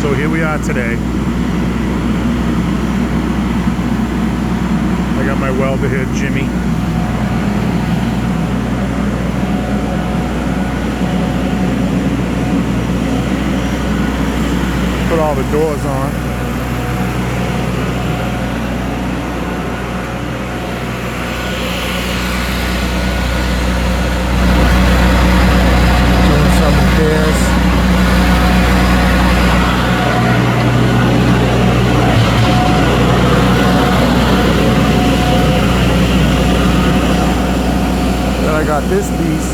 So here we are today. I got my welder here, Jimmy. Put all the doors on. Doing some repairs. Then I got this piece.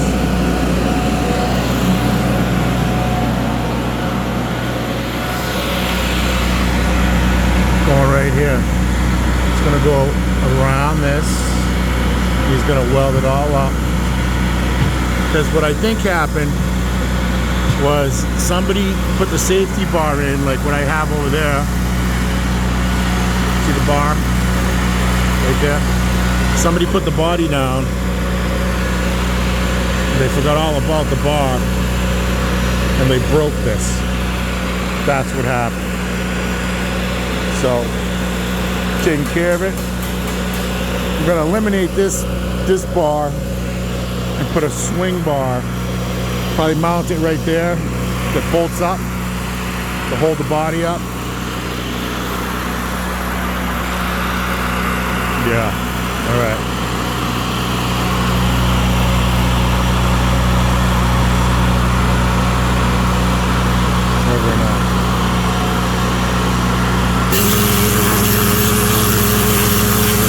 Going right here. It's gonna go around this. He's gonna weld it all up. Because what I think happened was somebody put the safety bar in, like what I have over there. See the bar? Right there. Somebody put the body down. They forgot all about the bar. And they broke this. That's what happened. So, taking care of it. We're gonna eliminate this bar and put a swing bar. Probably mount it right there that bolts up to hold the body up. Yeah, all right.